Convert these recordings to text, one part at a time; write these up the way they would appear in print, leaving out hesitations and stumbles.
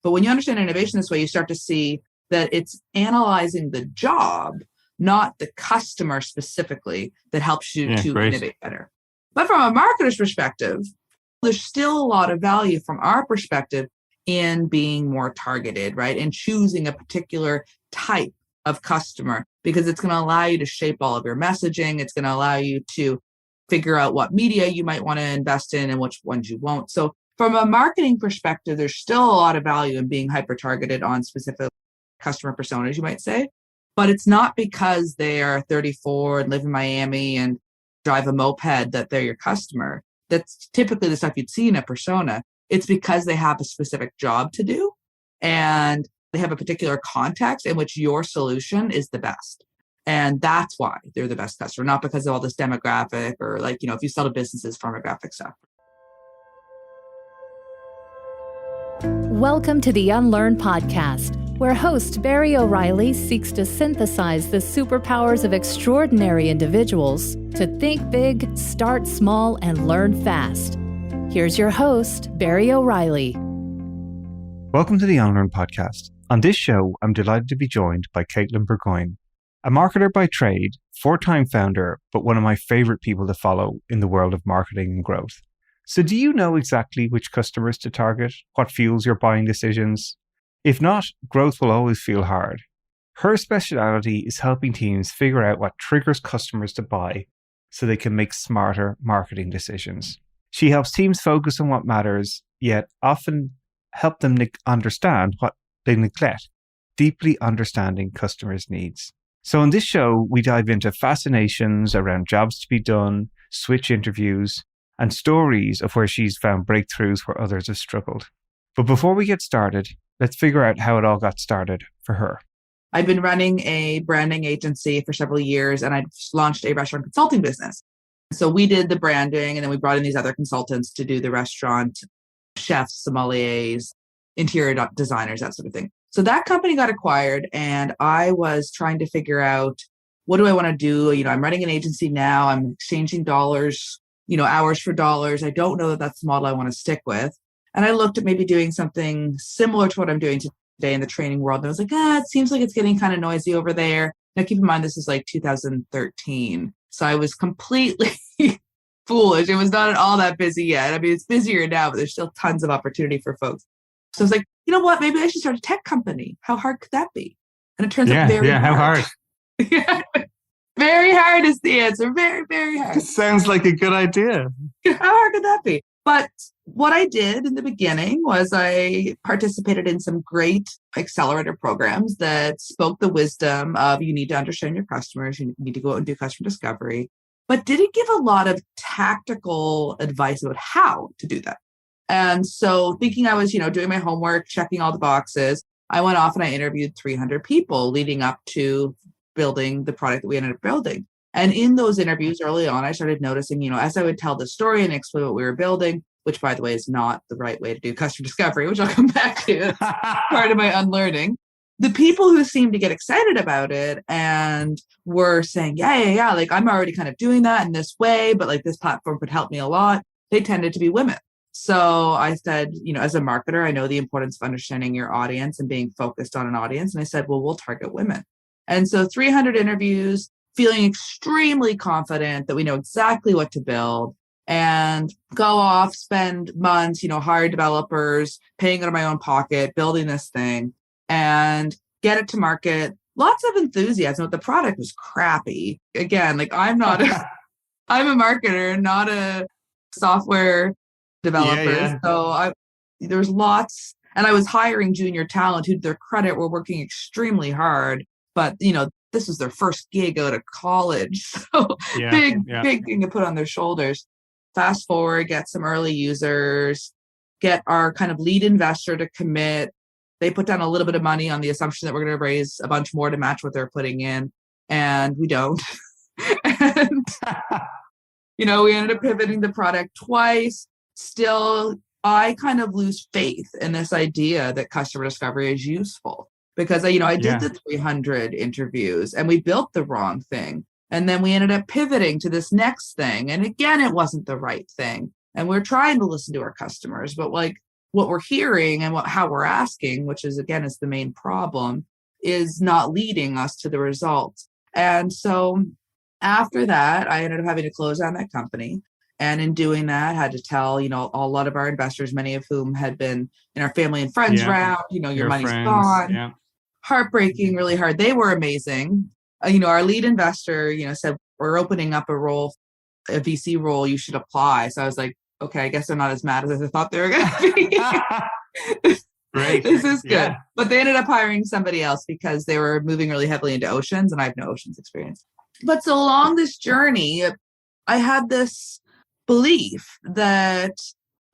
But when you understand innovation this way, you start to see that it's analyzing the job, not the customer specifically, that helps you to innovate better. But from a marketer's perspective, there's still a lot of value from our perspective in being more targeted, right? And choosing a particular type of customer, because it's going to allow you to shape all of your messaging. It's going to allow you to figure out what media you might want to invest in and which ones you won't. So from a marketing perspective, there's still a lot of value in being hyper-targeted on specific customer personas, you might say. But it's not because they are 34 and live in Miami and drive a moped that they're your customer. That's typically the stuff you'd see in a persona. It's because they have a specific job to do and they have a particular context in which your solution is the best. And that's why they're the best customer, not because of all this demographic or if you sell to businesses, firmographic stuff. Welcome to the Unlearn podcast, where host Barry O'Reilly seeks to synthesize the superpowers of extraordinary individuals to think big, start small, and learn fast. Here's your host, Barry O'Reilly. Welcome to the Unlearn podcast. On this show, I'm delighted to be joined by Katelyn Bourgoin, a marketer by trade, four-time founder, but one of my favorite people to follow in the world of marketing and growth. So do you know exactly which customers to target? What fuels your buying decisions? If not, growth will always feel hard. Her speciality is helping teams figure out what triggers customers to buy so they can make smarter marketing decisions. She helps teams focus on what matters, yet often help them understand what they neglect, deeply understanding customers' needs. So in this show, we dive into fascinations around jobs to be done, switch interviews, and stories of where she's found breakthroughs where others have struggled. But before we get started, let's figure out how it all got started for her. I've been running a branding agency for several years, and I launched a restaurant consulting business. So we did the branding, and then we brought in these other consultants to do the restaurant, chefs, sommeliers, interior designers, that sort of thing. So that company got acquired, and I was trying to figure out, what do I want to do? I'm running an agency now. I'm exchanging dollars, hours for dollars. I don't know that that's the model I want to stick with. And I looked at maybe doing something similar to what I'm doing today in the training world. And I was like, it seems like it's getting kind of noisy over there. Now, keep in mind, this is like 2013. So I was completely foolish. It was not at all that busy yet. I mean, it's busier now, but there's still tons of opportunity for folks. So I was like, you know what? Maybe I should start a tech company. How hard could that be? And it turns out very hard. How hard? Very hard is the answer. Very, very hard. It sounds like a good idea. How hard could that be? But what I did in the beginning was I participated in some great accelerator programs that spoke the wisdom of you need to understand your customers, you need to go out and do customer discovery, but didn't give a lot of tactical advice about how to do that. And so thinking I was, doing my homework, checking all the boxes, I went off and I interviewed 300 people leading up to building the product that we ended up building. And in those interviews early on, I started noticing, as I would tell the story and explain what we were building, which, by the way, is not the right way to do customer discovery, which I'll come back to. It's part of my unlearning. The people who seemed to get excited about it and were saying, yeah, like I'm already kind of doing that in this way, but like this platform could help me a lot, they tended to be women. So I said, as a marketer, I know the importance of understanding your audience and being focused on an audience. And I said, well, we'll target women. And so 300 interviews, feeling extremely confident that we know exactly what to build and go off, spend months, hire developers, paying out of my own pocket, building this thing and get it to market. Lots of enthusiasm, but the product was crappy. Again, like I'm a marketer, not a software developer. Yeah. So there was lots, and I was hiring junior talent who, to their credit, were working extremely hard. But, this was their first gig out of college. So big thing to put on their shoulders. Fast forward, get some early users, get our kind of lead investor to commit. They put down a little bit of money on the assumption that we're going to raise a bunch more to match what they're putting in. And we don't. And, we ended up pivoting the product twice. Still, I kind of lose faith in this idea that customer discovery is useful. Because, I did the 300 interviews and we built the wrong thing. And then we ended up pivoting to this next thing. And again, it wasn't the right thing. And we're trying to listen to our customers. But what we're hearing and how we're asking, which is, again, is the main problem, is not leading us to the results. And so after that, I ended up having to close down that company. And in doing that, had to tell, a lot of our investors, many of whom had been in our family and friends round, your money's friends, gone. Yeah. Heartbreaking, really hard. They were amazing. Our lead investor, said, we're opening up a VC role, you should apply. So I was like, okay, I guess they're not as mad as I thought they were going to be. Great. This is good. Yeah. But they ended up hiring somebody else because they were moving really heavily into oceans, and I have no oceans experience. But so along this journey, I had this belief that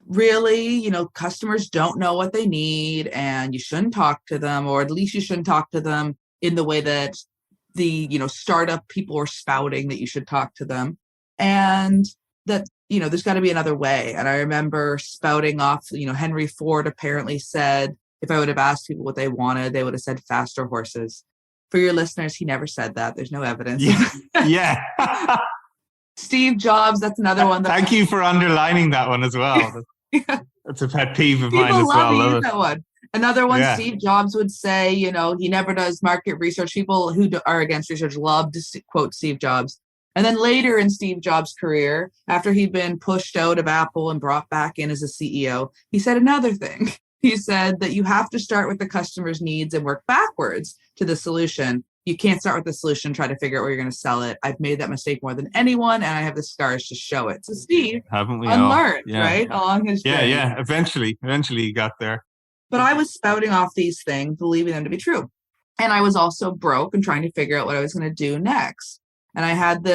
really, customers don't know what they need and you shouldn't talk to them, or at least you shouldn't talk to them in the way that the, startup people are spouting that you should talk to them. And that, there's got to be another way. And I remember spouting off, Henry Ford apparently said, if I would have asked people what they wanted, they would have said faster horses. For your listeners, he never said that. There's no evidence. Yeah. Steve Jobs, that's another one. Thank you for underlining that one as well. That's a pet peeve of mine as well. People love that one. Another one, Yeah. Steve Jobs would say, he never does market research. People who are against research love to quote Steve Jobs. And then later in Steve Jobs' career, after he'd been pushed out of Apple and brought back in as a CEO, he said another thing. He said that you have to start with the customer's needs and work backwards to the solution. You can't start with the solution, try to figure out where you're going to sell it. I've made that mistake more than anyone, and I have the scars to show it. So Steve, haven't we unlearned, all? Yeah. right? Along his journey. Yeah. Eventually he got there. But I was spouting off these things, believing them to be true. And I was also broke and trying to figure out what I was going to do next. And I had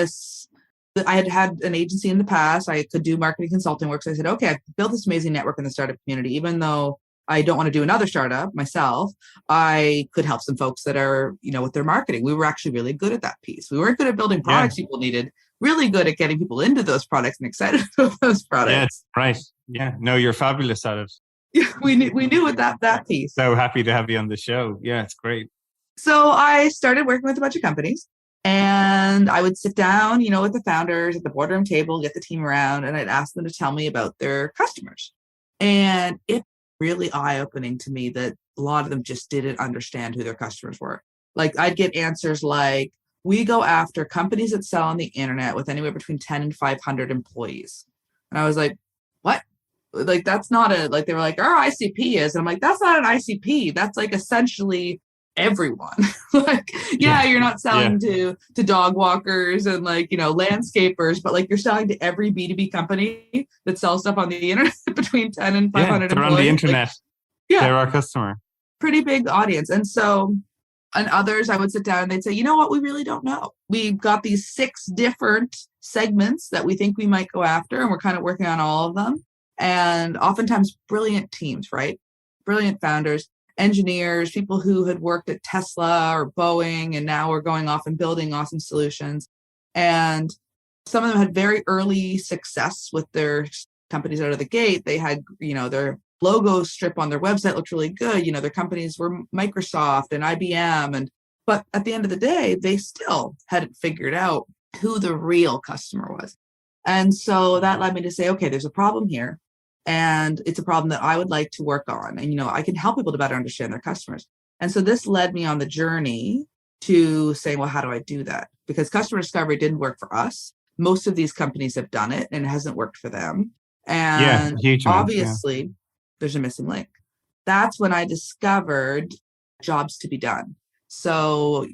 had an agency in the past. I could do marketing consulting work. So I said, okay, I've built this amazing network in the startup community. Even though I don't want to do another startup myself, I could help some folks that are, with their marketing. We were actually really good at that piece. We weren't good at building products people needed, really good at getting people into those products and excited about those products. Yeah, right. Yeah, no, you're fabulous at it. Yeah, we knew with that piece. So happy to have you on the show. Yeah, it's great. So I started working with a bunch of companies. And I would sit down, with the founders at the boardroom table, get the team around, and I'd ask them to tell me about their customers. And it's really eye-opening to me that a lot of them just didn't understand who their customers were. Like I'd get answers like, we go after companies that sell on the internet with anywhere between 10 and 500 employees. And I was like, what? Like, that's not they were like, our ICP is. And I'm like, that's not an ICP. That's like essentially everyone. You're not selling to dog walkers and landscapers, but you're selling to every B2B company that sells stuff on the internet between 10 and 500 they're employees. on the internet. They're our customer. Pretty big audience. And so, and others, I would sit down and they'd say, you know what, we really don't know. We've got these 6 different segments that we think we might go after, and we're kind of working on all of them. And oftentimes brilliant teams, right? Brilliant founders, engineers, people who had worked at Tesla or Boeing and now are going off and building awesome solutions. And some of them had very early success with their companies out of the gate. They had, their logo strip on their website looked really good. Their companies were Microsoft and IBM. But at the end of the day, they still hadn't figured out who the real customer was. And so that led me to say, okay, there's a problem here. And it's a problem that I would like to work on. And, I can help people to better understand their customers. And so this led me on the journey to saying, well, how do I do that? Because customer discovery didn't work for us. Most of these companies have done it and it hasn't worked for them. And obviously there's a missing link. That's when I discovered jobs to be done. So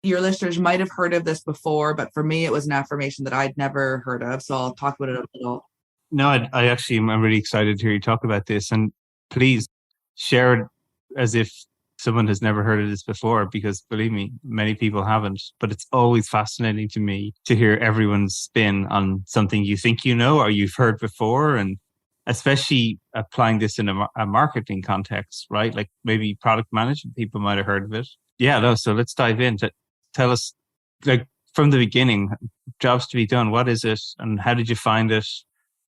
your listeners might have heard of this before, but for me, it was an affirmation that I'd never heard of. So I'll talk about it a little. No, I actually am really excited to hear you talk about this. And please share it as if someone has never heard of this before, because believe me, many people haven't. But it's always fascinating to me to hear everyone's spin on something you think you know or you've heard before. And especially applying this in a marketing context, right? Like maybe product management, people might have heard of it. Yeah, no, so let's dive in. Tell us, from the beginning, jobs to be done. What is it and how did you find it?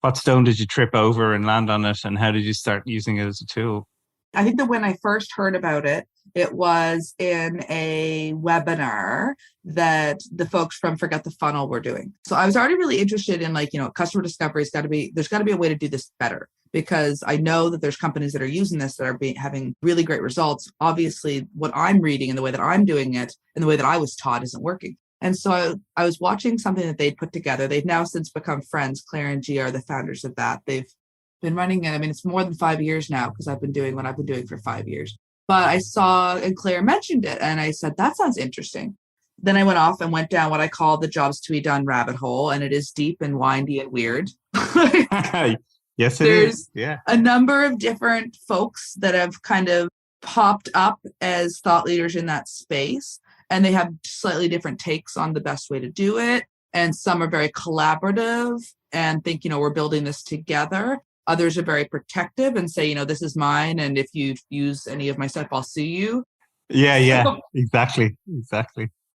What stone did you trip over and land on it? And how did you start using it as a tool? I think that when I first heard about it, It was in a webinar that the folks from Forget the Funnel were doing. So I was already really interested in customer discovery there's got to be a way to do this better, because I know that there's companies that are using this that are having really great results. Obviously, what I'm reading and the way that I'm doing it and the way that I was taught isn't working. And so I was watching something that they'd put together. They've now since become friends. Claire and G are the founders of that. They've been running it. I mean, it's more than 5 years now, because I've been doing what I've been doing for 5 years. But I saw, and Claire mentioned it, and I said, that sounds interesting. Then I went off and went down what I call the jobs to be done rabbit hole, and it is deep and windy and weird. Yes, There's Yeah. a number of different folks that have kind of popped up as thought leaders in that space, and they have slightly different takes on the best way to do it. And some are very collaborative and think, we're building this together. Others are very protective and say, this is mine, and if you use any of my stuff, I'll sue you. Yeah, exactly.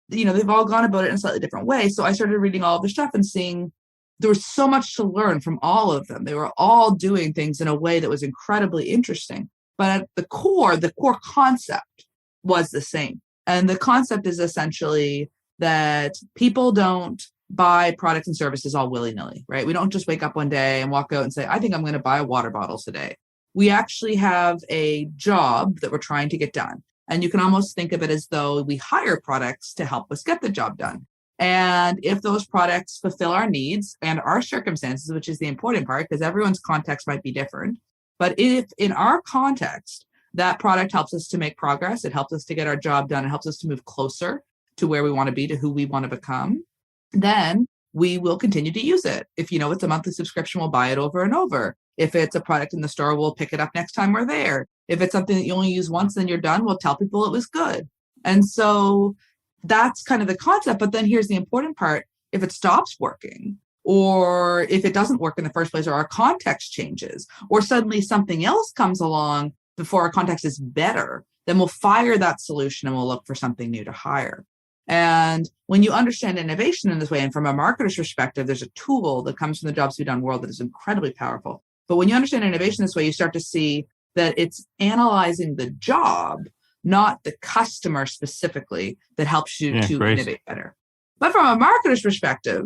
They've all gone about it in a slightly different way. So I started reading all of their stuff and seeing there was so much to learn from all of them. They were all doing things in a way that was incredibly interesting. But at the core concept was the same. And the concept is essentially that people don't buy products and services all willy-nilly, right? We don't just wake up one day and walk out and say, I think I'm going to buy water bottles today. We actually have a job that we're trying to get done. And you can almost think of it as though we hire products to help us get the job done. And if those products fulfill our needs and our circumstances, which is the important part, because everyone's context might be different. But if in our context, that product helps us to make progress, it helps us to get our job done, it helps us to move closer to where we want to be, to who we want to become, then we will continue to use it. If it's a monthly subscription, we'll buy it over and over. If it's a product in the store, we'll pick it up next time we're there. If it's something that you only use once, then you're done, we'll tell people it was good. And so that's kind of the concept. But then here's the important part. If it stops working, or if it doesn't work in the first place, or our context changes, or suddenly something else comes along before our context is better, then we'll fire that solution and we'll look for something new to hire. And when you understand innovation in this way, and from a marketer's perspective, there's a tool that comes from the jobs to be done world that is incredibly powerful. But when you understand innovation this way, you start to see that it's analyzing the job, not the customer specifically, that helps you to innovate better. But from a marketer's perspective,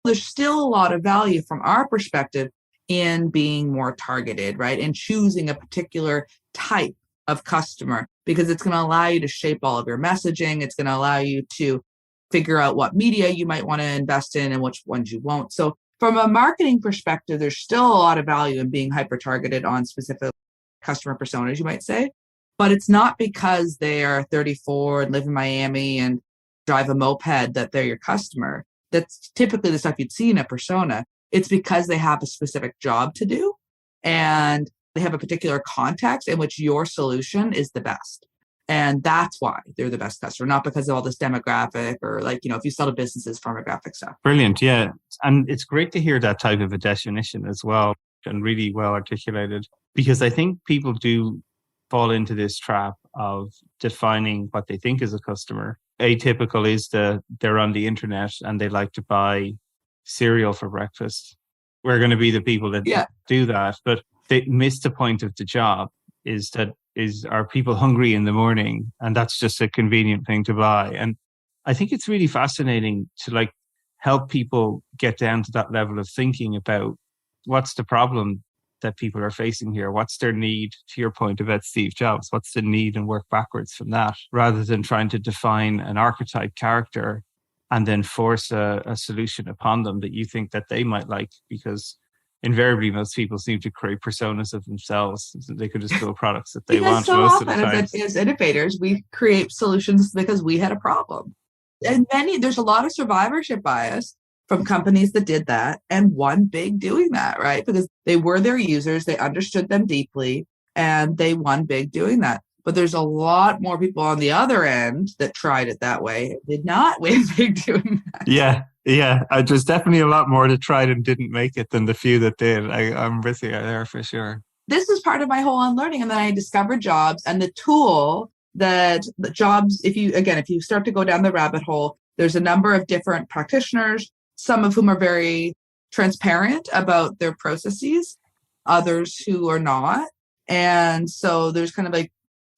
there's still a lot of value from our perspective in being more targeted, right? And choosing a particular type of customer, because it's going to allow you to shape all of your messaging. It's going to allow you to figure out what media you might want to invest in and which ones you won't. So from a marketing perspective, there's still a lot of value in being hyper-targeted on specific customer personas, you might say. But it's not because they are 34 and live in Miami and drive a moped that they're your customer. That's typically the stuff you'd see in a persona. It's because they have a specific job to do, and they have a particular context in which your solution is the best. And that's why they're the best customer, not because of all this demographic or if you sell to businesses, firmographic stuff. Brilliant. Yeah. And it's great to hear that type of a definition as well, and really well articulated, because I think people do fall into this trap of defining what they think is a customer. Atypical is they're on the internet and they like to buy cereal for breakfast. We're going to be the people that do that, but they miss the point of the job. Are people hungry in the morning? And that's just a convenient thing to buy. And I think it's really fascinating to help people get down to that level of thinking about what's the problem that people are facing here. What's their need? To your point about Steve Jobs, what's the need, and work backwards from that, rather than trying to define an archetype character and then force a solution upon them that you think that they might like, because invariably most people seem to create personas of themselves. So they could just build products that they want so most of the time. As innovators, we create solutions because we had a problem. And there's a lot of survivorship bias from companies that did that and won big doing that, right? Because they were their users, they understood them deeply, and they won big doing that. But there's a lot more people on the other end that tried it that way, did not win big doing that. Yeah. There's definitely a lot more that tried and didn't make it than the few that did. I'm with you there for sure. This is part of my whole unlearning. And then I discovered Jobs and the tool that the Jobs, if you start to go down the rabbit hole, there's a number of different practitioners, some of whom are very transparent about their processes, others who are not. And so there's kind of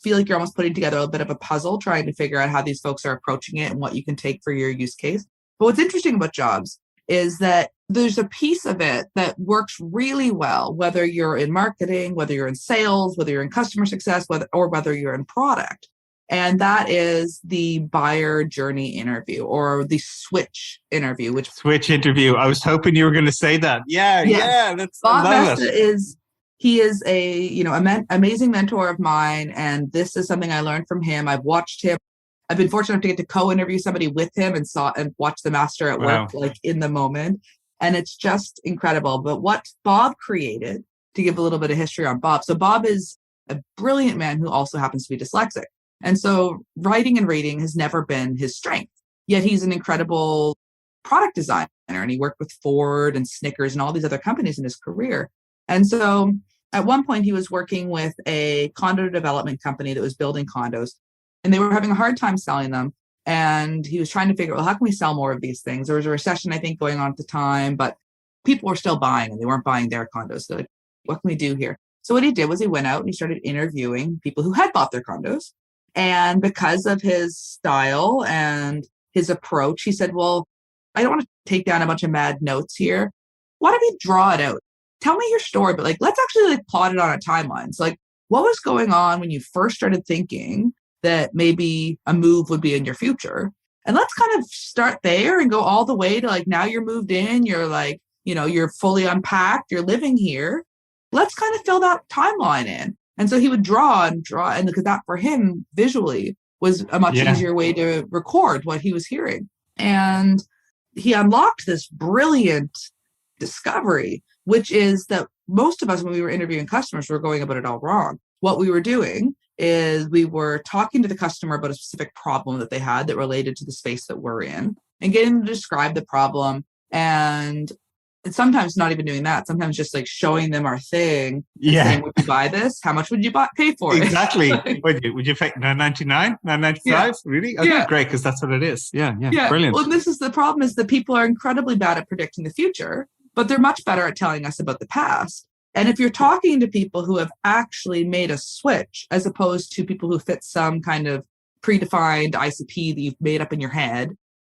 feel like you're almost putting together a bit of a puzzle, trying to figure out how these folks are approaching it and what you can take for your use case. But what's interesting about jobs is that there's a piece of it that works really well, whether you're in marketing, whether you're in sales, whether you're in customer success, whether you're in product. And that is the buyer journey interview or the switch interview. Switch interview. I was hoping you were going to say that. Yeah. Bob Moesta he is a amazing mentor of mine, and this is something I learned from him. I've watched him. I've been fortunate enough to get to co-interview somebody with him and watch the master at work, like in the moment. And it's just incredible. But what Bob created, to give a little bit of history on Bob. So Bob is a brilliant man who also happens to be dyslexic. And so writing and reading has never been his strength. Yet he's an incredible product designer, and he worked with Ford and Snickers and all these other companies in his career. And so at one point he was working with a condo development company that was building condos, and they were having a hard time selling them. And he was trying to figure out, well, how can we sell more of these things? There was a recession, I think, going on at the time, but people were still buying, and they weren't buying their condos. So like, what can we do here? So what he did was he went out and he started interviewing people who had bought their condos. And because of his style and his approach, he said, well, I don't want to take down a bunch of mad notes here. Why don't we draw it out? Tell me your story, but let's actually plot it on a timeline. So what was going on when you first started thinking that maybe a move would be in your future? And let's kind of start there and go all the way to now you're moved in, you're you're fully unpacked, you're living here. Let's kind of fill that timeline in. And so he would draw, and because that for him visually was a much easier way to record what he was hearing. And he unlocked this brilliant discovery, which is that most of us, when we were interviewing customers, were going about it all wrong. What we were doing is we were talking to the customer about a specific problem that they had that related to the space that we're in, and getting them to describe the problem. And sometimes not even doing that. Sometimes just showing them our thing. Yeah. Saying, would you buy this? How much would you pay for it? Exactly. Would you pay $9.99? $9.95? Yeah. Really? Okay, yeah. Great, because that's what it is. Yeah. Brilliant. Well, this is the problem, is that people are incredibly bad at predicting the future, but they're much better at telling us about the past. And if you're talking to people who have actually made a switch, as opposed to people who fit some kind of predefined ICP that you've made up in your head,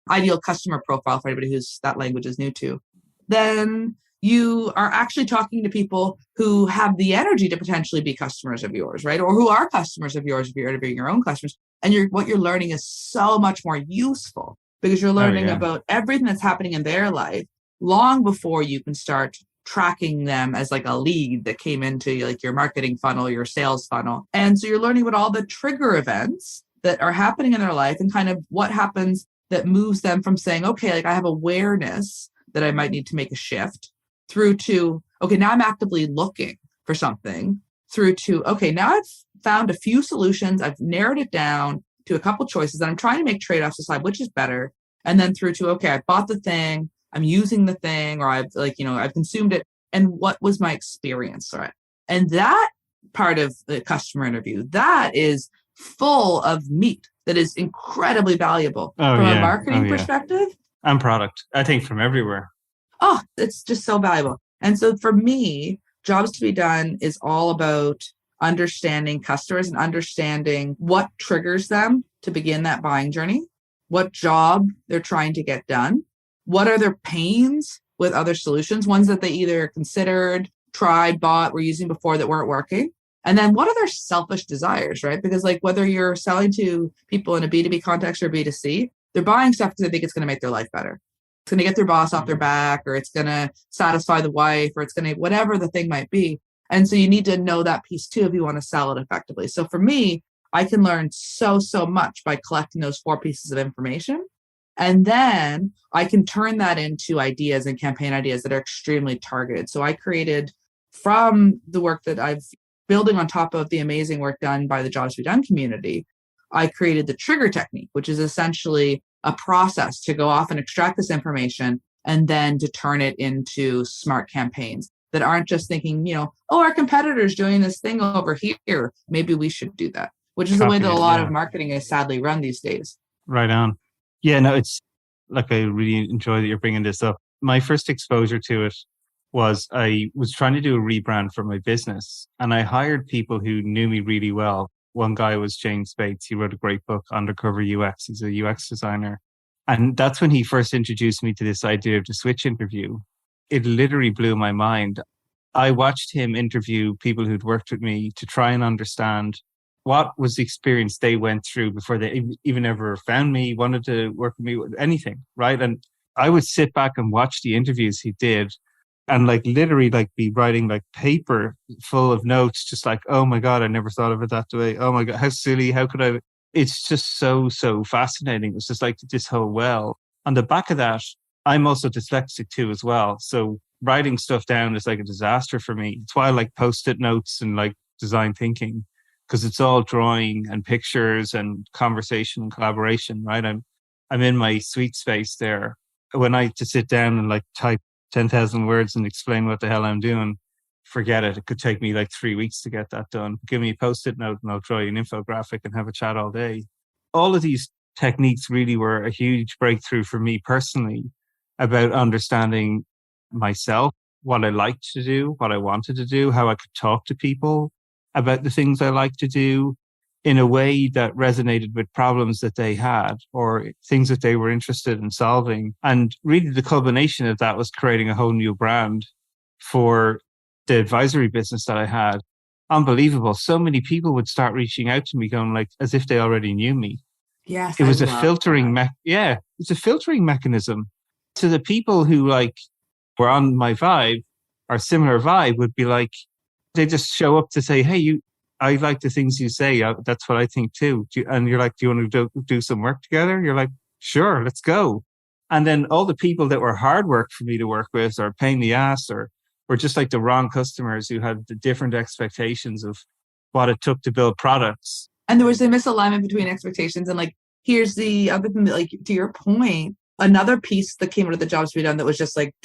ideal customer profile for anybody who's that language is new to, then you are actually talking to people who have the energy to potentially be customers of yours, right? Or who are customers of yours if you're interviewing your own customers. And what you're learning is so much more useful, because you're learning about everything that's happening in their life long before you can start tracking them as a lead that came into your marketing funnel, your sales funnel. And so you're learning about all the trigger events that are happening in their life, and kind of what happens that moves them from saying, okay, I have awareness that I might need to make a shift, through to, okay, now I'm actively looking for something, through to, okay, now I've found a few solutions, I've narrowed it down to a couple choices, and I'm trying to make trade-offs, decide which is better. And then through to, okay, I bought the thing, I'm using the thing, or I've I've consumed it, and what was my experience, right? And that part of the customer interview, that is full of meat, that is incredibly valuable from a marketing perspective. And product, I think, from everywhere. Oh, it's just so valuable. And so for me, Jobs to be Done is all about understanding customers and understanding what triggers them to begin that buying journey, what job they're trying to get done, what are their pains with other solutions, ones that they either considered, tried, bought, were using before that weren't working. And then what are their selfish desires, right? Because whether you're selling to people in a B2B context or B2C, they're buying stuff because they think it's going to make their life better. It's going to get their boss off their back, or it's going to satisfy the wife, or it's going to, whatever the thing might be. And so you need to know that piece too if you want to sell it effectively. So for me, I can learn so much by collecting those 4 pieces of information. And then I can turn that into ideas and campaign ideas that are extremely targeted. So I created, from the work that I've building on top of the amazing work done by the Jobs to be Done community, I created the trigger technique, which is essentially a process to go off and extract this information and then to turn it into smart campaigns that aren't just thinking, our competitor's doing this thing over here, maybe we should do that, which is the way that a lot of marketing is sadly run these days. Right on. Yeah, no, it's I really enjoy that you're bringing this up. My first exposure to it was I was trying to do a rebrand for my business, and I hired people who knew me really well One guy was James Bates. He wrote a great book, Undercover UX. He's a UX designer. And that's when he first introduced me to this idea of the switch interview. It literally blew my mind. I watched him interview people who'd worked with me to try and understand what was the experience they went through before they even ever found me, wanted to work with me, anything, right? And I would sit back and watch the interviews he did and like literally like be writing like paper full of notes, just like, oh my God, I never thought of it that way. Oh my God, how silly. How could I? It's just so fascinating. It's just like this whole well. On the back of that, I'm also dyslexic too as well. So writing stuff down is like a disaster for me. It's why I like post-it notes and like design thinking, because it's all drawing and pictures and conversation and collaboration, right? I'm in my sweet space there. When I to sit down and like type 10,000 words and explain what the hell I'm doing, forget it. It could take me like 3 weeks to get that done. Give me a post-it note and I'll draw you an infographic and have a chat all day. All of these techniques really were a huge breakthrough for me personally about understanding myself, what I liked to do, what I wanted to do, how I could talk to people about the things I like to do in a way that resonated with problems that they had or things that they were interested in solving. And really the culmination of that was creating a whole new brand for the advisory business that I had. Unbelievable. So many people would start reaching out to me going like, as if they already knew me. Yes. It was a filtering, it's a filtering mechanism. So the people who like were on my vibe or similar vibe would be like, they just show up to say, hey, I like the things you say. That's what I think too. And you're like, do you want to do some work together? You're like, sure, let's go. And then all the people that were hard work for me to work with or pain in the ass or were just like the wrong customers who had the different expectations of what it took to build products. And there was a misalignment between expectations. And like, here's the other thing that, like, to your point, another piece that came out of the jobs we done that was just like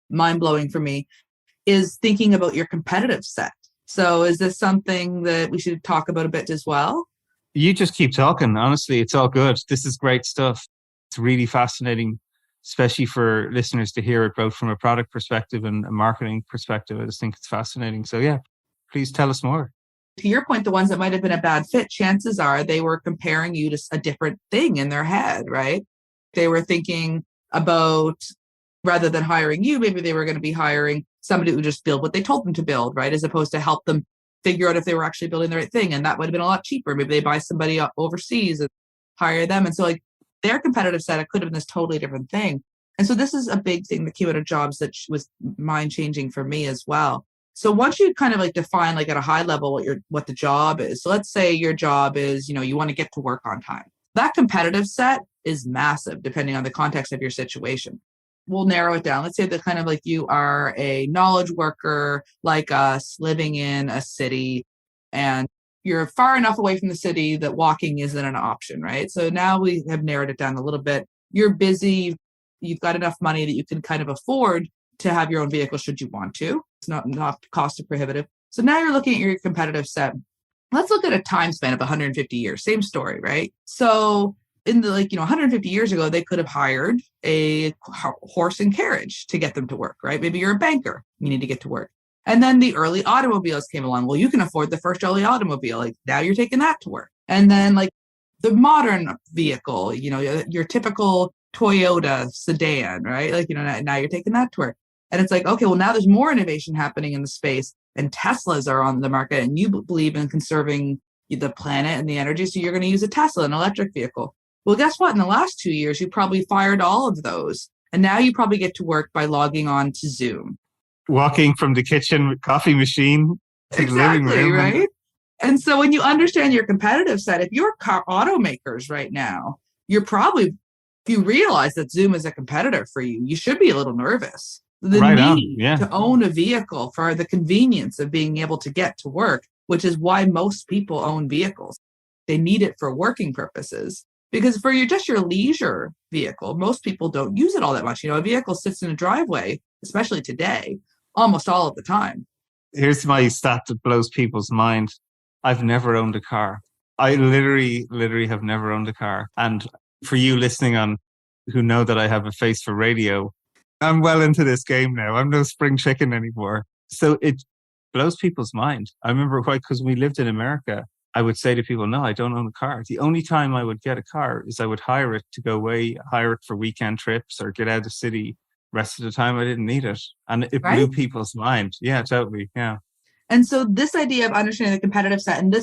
mind blowing for me is thinking about your competitive set. So is this something that we should talk about a bit as well? You just keep talking. Honestly, it's all good. This is great stuff. It's really fascinating, especially for listeners to hear it both from a product perspective and a marketing perspective. I just think it's fascinating. So yeah, please tell us more. To your point, the ones that might have been a bad fit, chances are they were comparing you to a different thing in their head, right? They were thinking about, rather than hiring you, maybe they were going to be hiring somebody who would just build what they told them to build, right? As opposed to help them figure out if they were actually building the right thing. And that would have been a lot cheaper. Maybe they buy somebody overseas and hire them. And so like their competitive set, it could have been this totally different thing. And so this is a big thing that came out of jobs that was mind changing for me as well. So once you kind of like define like at a high level what the job is. So let's say your job is, you want to get to work on time. That competitive set is massive depending on the context of your situation. We'll narrow it down. Let's say that kind of like you are a knowledge worker like us living in a city and you're far enough away from the city that walking isn't an option, right? So now we have narrowed it down a little bit. You're busy. You've got enough money that you can kind of afford to have your own vehicle should you want to. It's not cost prohibitive. So now you're looking at your competitive set. Let's look at a time span of 150 years. Same story, right? So in the 150 years ago, they could have hired a horse and carriage to get them to work, right? Maybe you're a banker. You need to get to work. And then the early automobiles came along. Well, you can afford the first early automobile. Like now you're taking that to work. And then like the modern vehicle, your typical Toyota sedan, right? Like, now you're taking that to work. And it's like, okay, well, now there's more innovation happening in the space and Teslas are on the market and you believe in conserving the planet and the energy. So you're going to use a Tesla, an electric vehicle. Well, guess what? In the last 2 years, you probably fired all of those. And now you probably get to work by logging on to Zoom. Walking from the kitchen coffee machine to the living room. Right? And so when you understand your competitive set, if you're car automakers right now, you're probably, if you realize that Zoom is a competitor for you, you should be a little nervous. The need to own a vehicle for the convenience of being able to get to work, which is why most people own vehicles. They need it for working purposes. Because for your leisure vehicle, most people don't use it all that much. A vehicle sits in a driveway, especially today, almost all of the time. Here's my stat that blows people's mind. I've never owned a car. I literally have never owned a car. And for you listening on who know that I have a face for radio, I'm well into this game now. I'm no spring chicken anymore. So it blows people's mind. I remember because we lived in America I would say to people, no, I don't own a car. The only time I would get a car is I would hire it to go away, hire it for weekend trips or get out of the city. Rest of the time, I didn't need it. And it Right. blew people's mind. Yeah, totally. Yeah. And so this idea of understanding the competitive set and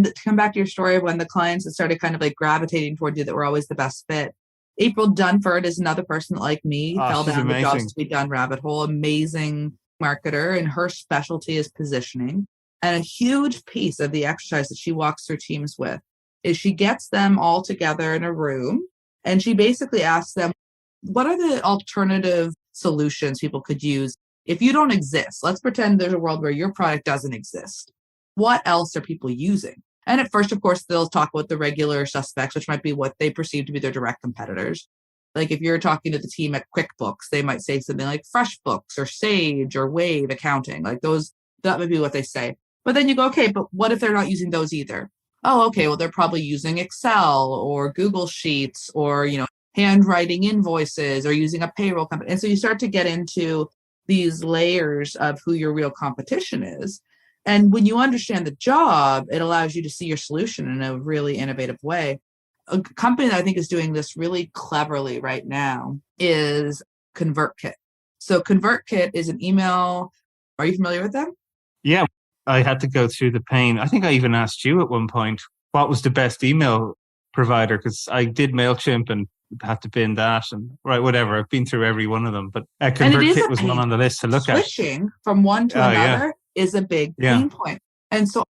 to come back to your story of when the clients that started kind of like gravitating toward you that were always the best fit. April Dunford is another person that, like me, fell she's down the amazing. jobs to be done rabbit hole. Amazing marketer, and her specialty is positioning. And a huge piece of the exercise that she walks through teams with is she gets them all together in a room and she basically asks them, what are the alternative solutions people could use if you don't exist? Let's pretend there's a world where your product doesn't exist. What else are people using? And at first, of course, they'll talk about the regular suspects, which might be what they perceive to be their direct competitors. Like if you're talking to the team at QuickBooks, they might say something like FreshBooks or Sage or Wave accounting. Like those, that would be what they say. But then you go, okay, but what if they're not using those either? Oh, okay, well, they're probably using Excel or Google Sheets or, handwriting invoices or using a payroll company. And so you start to get into these layers of who your real competition is. And when you understand the job, it allows you to see your solution in a really innovative way. A company that I think is doing this really cleverly right now is ConvertKit. So ConvertKit is an email. Are you familiar with them? Yeah, I had to go through the pain. I think I even asked you at one point, what was the best email provider? Because I did MailChimp and had to bin that and whatever. I've been through every one of them, but ConvertKit was one on the list to look at. Switching from one to another is a big pain point. And so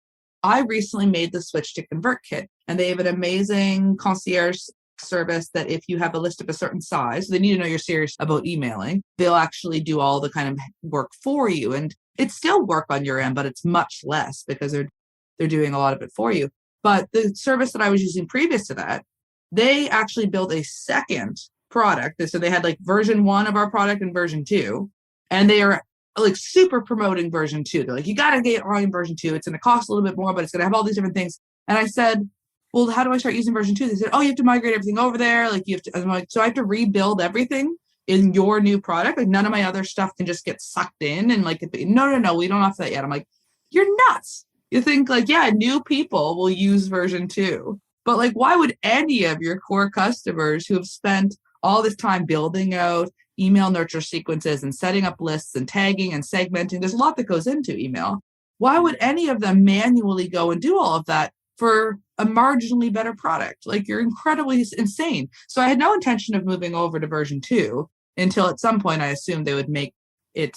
I recently made the switch to ConvertKit, and they have an amazing concierge service that if you have a list of a certain size, they need to know you're serious about emailing. They'll actually do all the kind of work for you. And it's still work on your end, but it's much less because they're doing a lot of it for you. But the service that I was using previous to that, they actually built a second product. So they had like version 1 of our product and version 2, and they are like super promoting version 2. They're like, you got to get on version 2. It's going to cost a little bit more, but it's going to have all these different things. And I said, well, how do I start using version 2? They said, oh, you have to migrate everything over there. Like you have to, I'm like, so I have to rebuild everything in your new product. Like none of my other stuff can just get sucked in. And like, no, we don't have that yet. I'm like, you're nuts. You think like, yeah, new people will use version 2. But like, why would any of your core customers who have spent all this time building out email nurture sequences and setting up lists and tagging and segmenting, there's a lot that goes into email. Why would any of them manually go and do all of that for a marginally better product? Like you're incredibly insane. So I had no intention of moving over to version 2 until at some point I assumed they would make it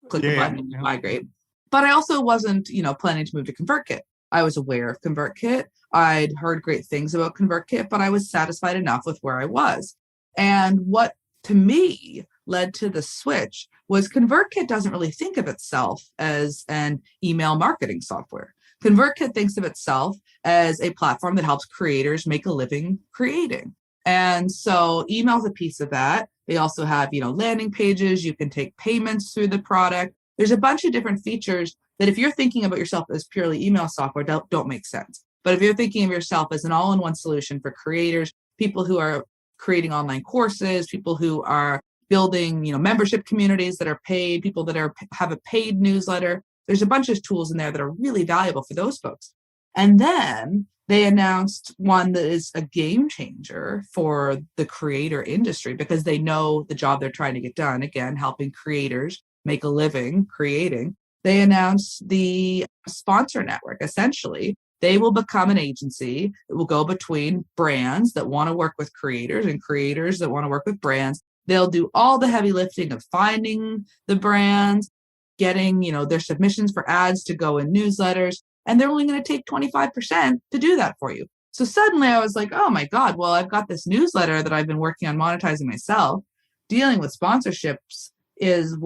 click the button and migrate. But I also wasn't, planning to move to ConvertKit. I was aware of ConvertKit. I'd heard great things about ConvertKit, but I was satisfied enough with where I was. And what to me led to the switch was ConvertKit doesn't really think of itself as an email marketing software. ConvertKit thinks of itself as a platform that helps creators make a living creating. And so email is a piece of that. They also have, landing pages. You can take payments through the product. There's a bunch of different features that if you're thinking about yourself as purely email software, don't make sense. But if you're thinking of yourself as an all-in-one solution for creators, people who are creating online courses, people who are building, membership communities that are paid, people that have a paid newsletter, there's a bunch of tools in there that are really valuable for those folks. And then they announced one that is a game changer for the creator industry because they know the job they're trying to get done. Again, helping creators make a living creating. They announced the sponsor network. Essentially, they will become an agency. It will go between brands that want to work with creators and creators that want to work with brands. They'll do all the heavy lifting of finding the brands, getting, their submissions for ads to go in newsletters, and they're only going to take 25% to do that for you. So suddenly I was like, oh my God, well, I've got this newsletter that I've been working on monetizing myself. Dealing with sponsorships is,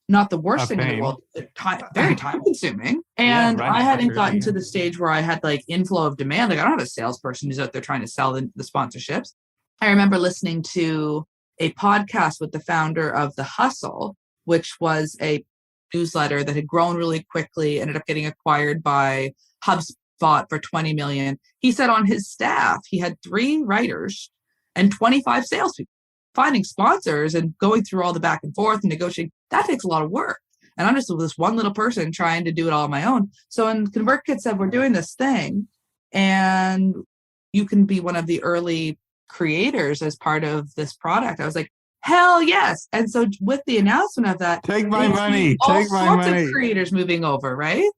not the worst thing in the world. Very time consuming. And I hadn't gotten to the stage where I had like inflow of demand. Like I don't have a salesperson who's out there trying to sell the sponsorships. I remember listening to a podcast with the founder of The Hustle, which was a newsletter that had grown really quickly, ended up getting acquired by HubSpot for $20 million. He said on his staff, he had 3 writers and 25 salespeople. Finding sponsors and going through all the back and forth and negotiating, that takes a lot of work. And I'm just this one little person trying to do it all on my own. So when ConvertKit said, we're doing this thing, and you can be one of the early creators as part of this product. I was like, hell yes. And so with the announcement of that, take my money, all take my sorts money. of creators moving over, right?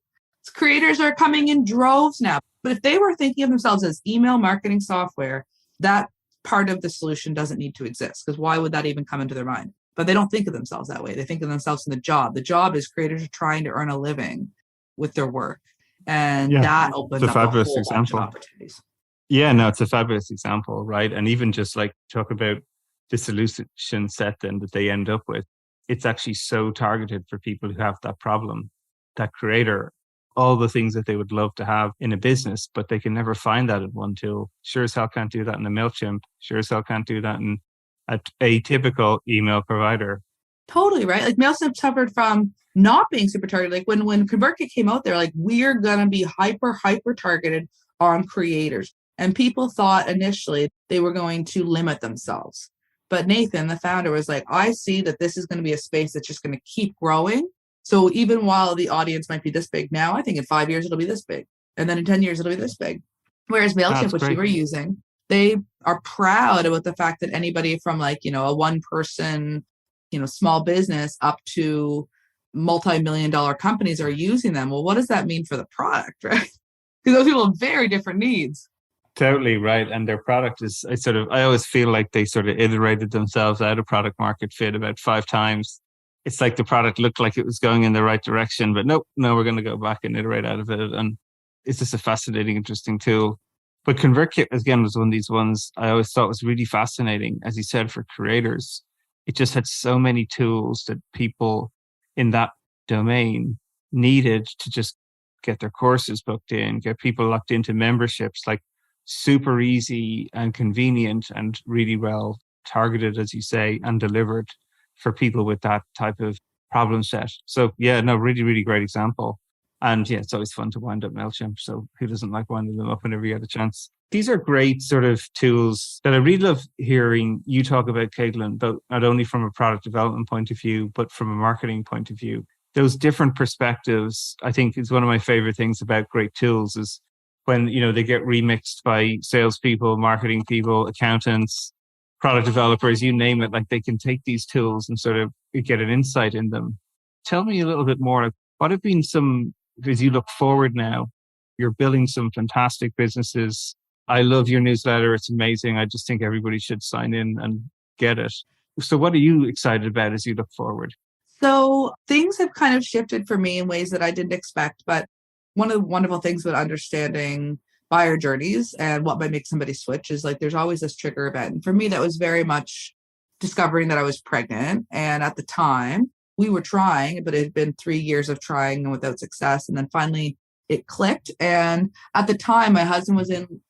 Creators are coming in droves now. But if they were thinking of themselves as email marketing software, that part of the solution doesn't need to exist, because why would that even come into their mind? But they don't think of themselves that way. They think of themselves in the job. The job is creators are trying to earn a living with their work. And that opens up a whole bunch of opportunities. Yeah, no, it's a fabulous example, right? And even just like talk about the solution set then that they end up with, it's actually so targeted for people who have that problem, that creator, all the things that they would love to have in a business, but they can never find that in one tool. Sure as hell can't do that in a MailChimp. Sure as hell can't do that in a typical email provider. Totally, right? Like MailChimp suffered from not being super targeted. Like when ConvertKit came out, they're like, we're going to be hyper targeted on creators. And people thought initially they were going to limit themselves. But Nathan, the founder, was like, I see that this is going to be a space that's just going to keep growing. So even while the audience might be this big now, I think in 5 years, it'll be this big. And then in 10 years, it'll be this big. Whereas MailChimp, which we were using, they are proud about the fact that anybody from like, a one person, small business up to multi-million-dollar companies are using them. Well, what does that mean for the product, right? Because those people have very different needs. Totally right. And their product is, I always feel like they sort of iterated themselves out of product market fit about 5 times. It's like the product looked like it was going in the right direction, but no, we're going to go back and iterate out of it. And it's just a fascinating, interesting tool. But ConvertKit, again, was one of these ones I always thought was really fascinating, as you said, for creators. It just had so many tools that people in that domain needed to just get their courses booked in, get people locked into memberships, like super easy and convenient and really well targeted, as you say, and delivered for people with that type of problem set. So yeah, no, really, really great example. And yeah, it's always fun to wind up MailChimp. So who doesn't like winding them up whenever you get a chance? These are great sort of tools that I really love hearing you talk about, Katelyn, but not only from a product development point of view, but from a marketing point of view. Those different perspectives, I think, is one of my favorite things about great tools is when, they get remixed by salespeople, marketing people, accountants, product developers, you name it, like they can take these tools and sort of get an insight in them. Tell me a little bit more. What have been some, as you look forward now, you're building some fantastic businesses. I love your newsletter. It's amazing. I just think everybody should sign in and get it. So what are you excited about as you look forward? So things have kind of shifted for me in ways that I didn't expect. But one of the wonderful things about understanding buyer journeys and what might make somebody switch is like there's always this trigger event. And for me, that was very much discovering that I was pregnant. And at the time, we were trying, but it had been 3 years of trying and without success. And then finally it clicked. And at the time, my husband was in,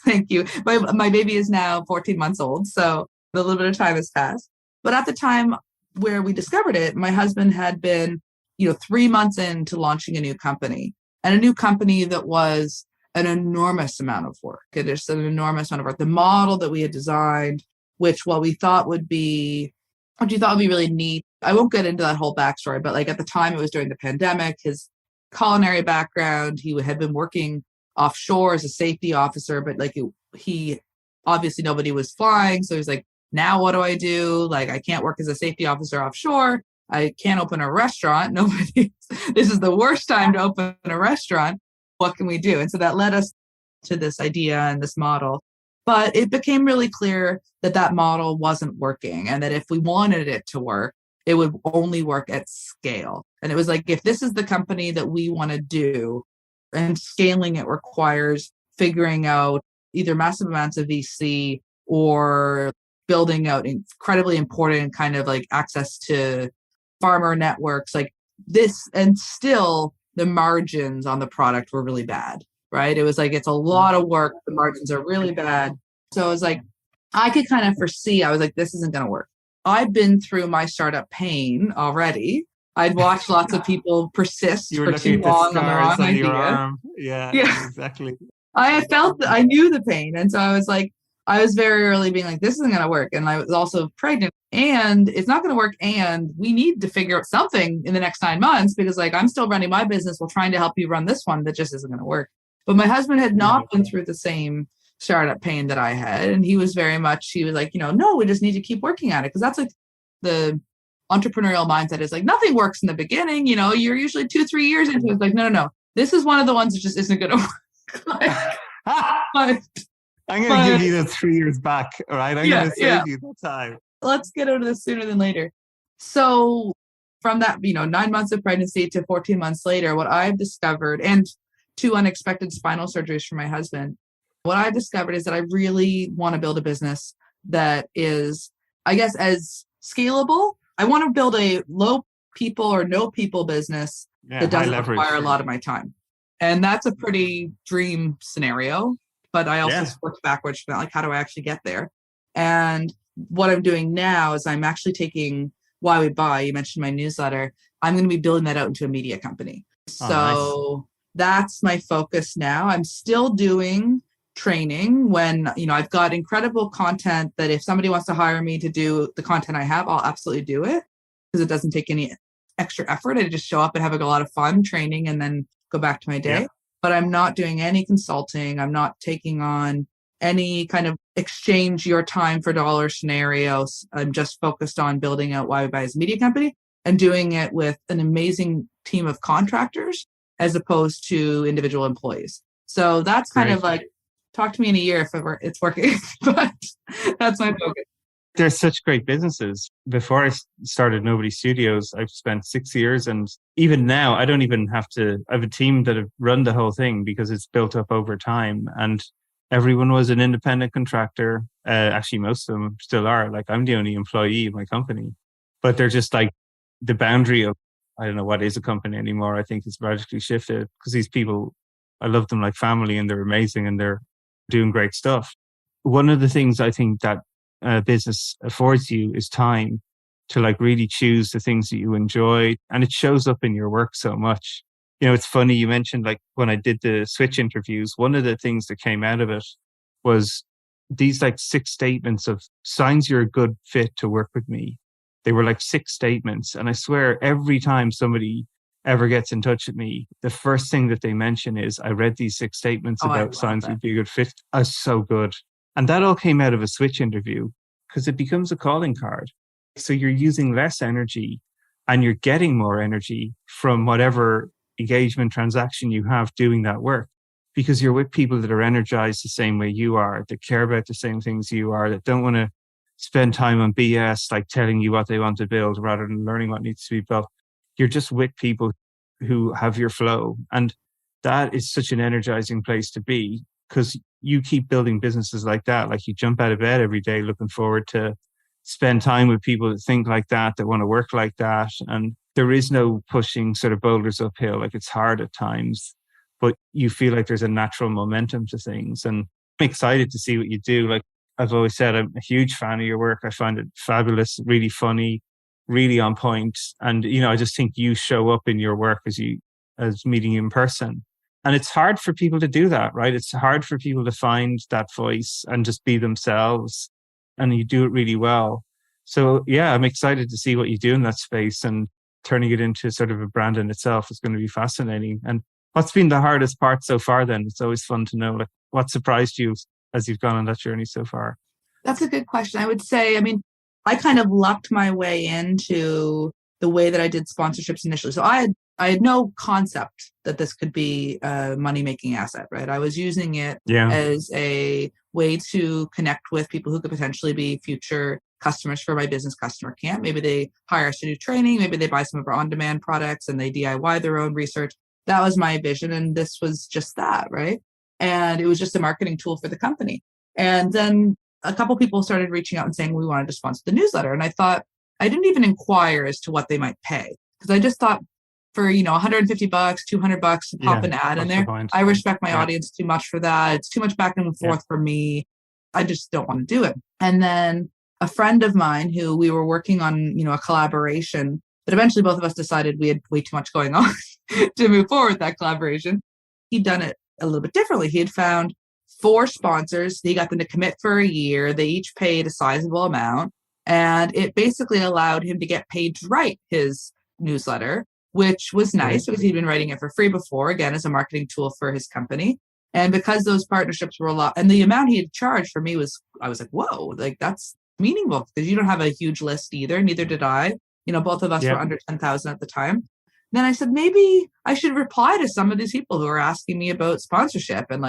thank you. My baby is now 14 months old. So a little bit of time has passed. But at the time where we discovered it, my husband had been, 3 months into launching a new company, and a new company that was an enormous amount of work. It is an enormous amount of work. The model that we had designed, which we thought would be really neat. I won't get into that whole backstory, but like at the time it was during the pandemic, his culinary background, he had been working offshore as a safety officer, but like he obviously nobody was flying. So he's like, now what do I do? Like, I can't work as a safety officer offshore. I can't open a restaurant. This is the worst time to open a restaurant. What can we do? And so that led us to this idea and this model. But it became really clear that that model wasn't working, and that if we wanted it to work, it would only work at scale. And it was like, if this is the company that we want to do, and scaling it requires figuring out either massive amounts of VC or building out incredibly important kind of like access to farmer networks like this, and still the margins on the product were really bad, right? It was like, it's a lot of work. The margins are really bad. So it was like, I could kind of foresee, I was like, this isn't going to work. I've been through my startup pain already. I'd watched lots of people persist for too long on the wrong idea. Arm. Yeah, exactly. I knew the pain. And so I was like, I was very early being like, this isn't going to work. And I was also pregnant and it's not going to work. And we need to figure out something in the next 9 months because like, I'm still running my business while trying to help you run this one that just isn't going to work. But my husband had not been through the same startup pain that I had. And he was like, no, we just need to keep working at it. Because that's like the entrepreneurial mindset is like, nothing works in the beginning. You're usually 2-3 years into it. It's like, no. This is one of the ones that just isn't going to work. but I'm going to give you the 3 years back. All right. I'm going to save you the time. Let's get out of this sooner than later. So from that, 9 months of pregnancy to 14 months later, what I've discovered, and 2 unexpected spinal surgeries for my husband, what I've discovered is that I really want to build a business that is, I guess, as scalable. I want to build a low people or no people business that doesn't require a lot of my time. And that's a pretty dream scenario. But I also worked backwards from that, like, how do I actually get there? And what I'm doing now is I'm actually taking Why We Buy. You mentioned my newsletter. I'm going to be building that out into a media company. So that's my focus now. I'm still doing training when, I've got incredible content that if somebody wants to hire me to do the content I have, I'll absolutely do it because it doesn't take any extra effort. I just show up and have a lot of fun training and then go back to my day. Yeah. But I'm not doing any consulting. I'm not taking on any kind of exchange your time for dollars scenarios. I'm just focused on building out Why We Buy as a media company and doing it with an amazing team of contractors as opposed to individual employees. So that's kind of like, talk to me in a year if it's working, but that's my focus. They're such great businesses. Before I started Nobody Studios, I've spent 6 years, and even now I don't even have to. I have a team that have run the whole thing because it's built up over time, and everyone was an independent contractor. Actually, most of them still are. Like, I'm the only employee of my company, but they're just like the boundary of, I don't know what is a company anymore. I think it's radically shifted because these people, I love them like family, and they're amazing, and they're doing great stuff. One of the things I think that business affords you is time to like really choose the things that you enjoy, and it shows up in your work so much. It's funny, you mentioned like when I did the Switch interviews, one of the things that came out of it was these like 6 statements of signs you're a good fit to work with me. They were like 6 statements, and I swear every time somebody ever gets in touch with me, the first thing that they mention is, I read these 6 statements about signs you'd be a good fit. So good. And that all came out of a Switch interview because it becomes a calling card. So you're using less energy and you're getting more energy from whatever engagement transaction you have doing that work, because you're with people that are energized the same way you are, that care about the same things you are, that don't want to spend time on BS, like telling you what they want to build rather than learning what needs to be built. You're just with people who have your flow. And that is such an energizing place to be, because you keep building businesses like that. Like, you jump out of bed every day looking forward to spend time with people that think like that want to work like that. And there is no pushing sort of boulders uphill. Like, it's hard at times, but you feel like there's a natural momentum to things. And I'm excited to see what you do. Like I've always said, I'm a huge fan of your work. I find it fabulous, really funny, really on point. And, I just think you show up in your work as meeting you in person. And it's hard for people to do that, right? It's hard for people to find that voice and just be themselves. And you do it really well. So yeah, I'm excited to see what you do in that space, and turning it into sort of a brand in itself is going to be fascinating. And what's been the hardest part so far then? It's always fun to know, like, what surprised you as you've gone on that journey so far? That's a good question. I would say, I kind of lucked my way into the way that I did sponsorships initially. So I had no concept that this could be a money-making asset, right? I was using it as a way to connect with people who could potentially be future customers for my business customer camp. Maybe they hire us to do training. Maybe they buy some of our on-demand products and they DIY their own research. That was my vision. And this was just that, right? And it was just a marketing tool for the company. And then a couple people started reaching out and saying, we wanted to sponsor the newsletter. And I thought, I didn't even inquire as to what they might pay, because I just thought for, $150, $200 to pop an ad in there. I respect my audience too much for that. It's too much back and forth for me. I just don't want to do it. And then a friend of mine who we were working on, a collaboration, but eventually both of us decided we had way too much going on to move forward with that collaboration. He'd done it a little bit differently. He had found 4 sponsors. He got them to commit for a year. They each paid a sizable amount. And it basically allowed him to get paid to write his newsletter, which was nice because he'd been writing it for free before, again, as a marketing tool for his company. And because those partnerships were a lot, and the amount he had charged for me I was like, whoa, like that's meaningful because you don't have a huge list either. Neither did I. Both of us were under 10,000 at the time. Then I said, maybe I should reply to some of these people who are asking me about sponsorship and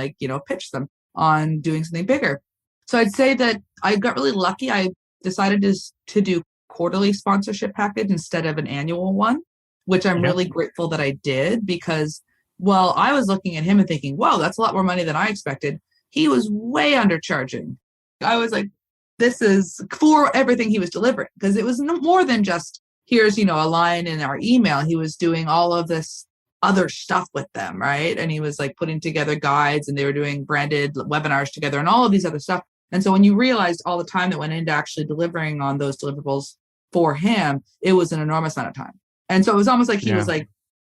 pitch them on doing something bigger. So I'd say that I got really lucky. I decided to do quarterly sponsorship package instead of an annual one, which I'm really grateful that I did because, well, I was looking at him and thinking, wow, that's a lot more money than I expected. He was way undercharging. I was like, this is for everything he was delivering because it was more than just here's, a line in our email. He was doing all of this other stuff with them, right? And he was like putting together guides and they were doing branded webinars together and all of these other stuff. And so when you realized all the time that went into actually delivering on those deliverables for him, it was an enormous amount of time. And so it was almost like he was like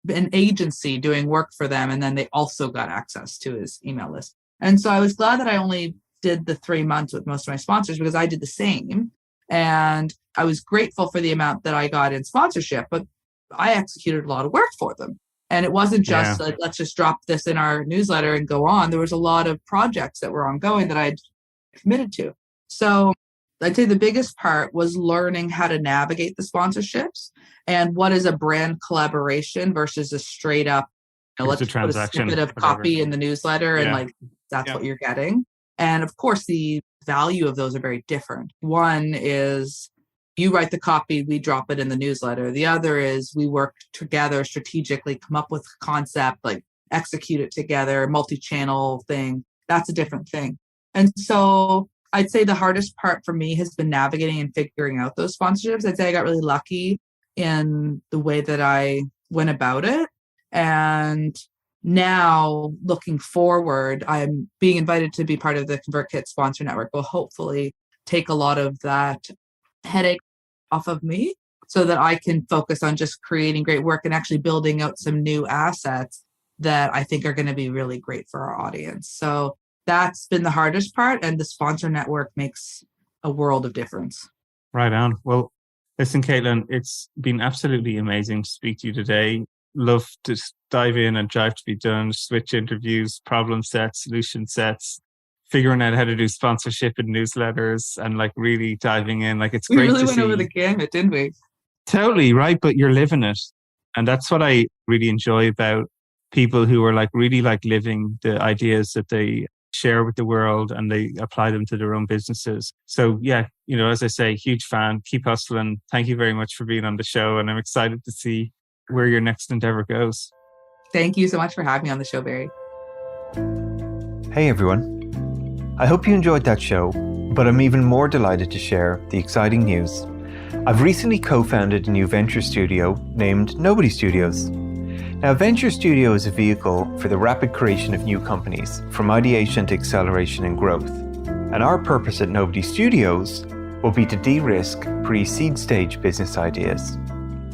an agency doing work for them. And then they also got access to his email list. And so I was glad that I only did the 3 months with most of my sponsors because I did the same. And I was grateful for the amount that I got in sponsorship, but I executed a lot of work for them. And it wasn't just like, let's just drop this in our newsletter and go on. There was a lot of projects that were ongoing that I'd committed to. So I'd say the biggest part was learning how to navigate the sponsorships and what is a brand collaboration versus a straight up, let's put a snippet of copy in the newsletter and that's what you're getting. And of course, the value of those are very different. One is you write the copy, we drop it in the newsletter. The other is we work together strategically, come up with a concept, like execute it together, multi-channel thing. That's a different thing. And so I'd say the hardest part for me has been navigating and figuring out those sponsorships. I'd say I got really lucky in the way that I went about it. And now looking forward, I'm being invited to be part of the ConvertKit sponsor network will hopefully take a lot of that headache off of me so that I can focus on just creating great work and actually building out some new assets that I think are going to be really great for our audience. So that's been the hardest part. And the sponsor network makes a world of difference. Right on. Well, listen, Katelyn, it's been absolutely amazing to speak to you today. Love to dive in and drive to be done, switch interviews, problem sets, solution sets, figuring out how to do sponsorship and newsletters and really diving in. It's great to see. We really went over the gamut, didn't we? Totally, right? But you're living it. And that's what I really enjoy about people who are really living the ideas that they share with the world and they apply them to their own businesses. So yeah, as I say, huge fan, keep hustling. Thank you very much for being on the show. And I'm excited to see where your next endeavor goes. Thank you so much for having me on the show, Barry. Hey everyone. I hope you enjoyed that show, but I'm even more delighted to share the exciting news. I've recently co-founded a new venture studio named Nobody Studios. Now, Venture Studio is a vehicle for the rapid creation of new companies, from ideation to acceleration and growth. And our purpose at Nobody Studios will be to de-risk pre-seed stage business ideas.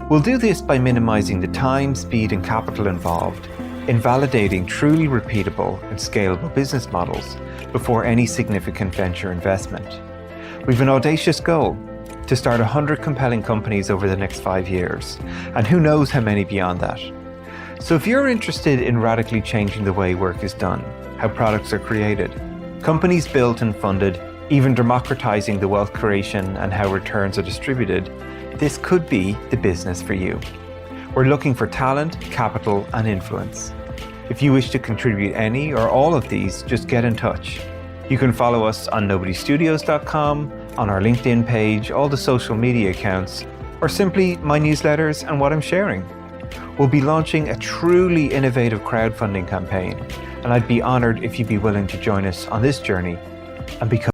We'll do this by minimizing the time, speed, and capital involved in validating truly repeatable and scalable business models before any significant venture investment. We've an audacious goal to start 100 compelling companies over the next 5 years, and who knows how many beyond that. So if you're interested in radically changing the way work is done, how products are created, companies built and funded, even democratizing the wealth creation and how returns are distributed, this could be the business for you. We're looking for talent, capital, and influence. If you wish to contribute any or all of these, just get in touch. You can follow us on nobodystudios.com, on our LinkedIn page, all the social media accounts, or simply my newsletters and what I'm sharing. We'll be launching a truly innovative crowdfunding campaign, and I'd be honored if you'd be willing to join us on this journey and become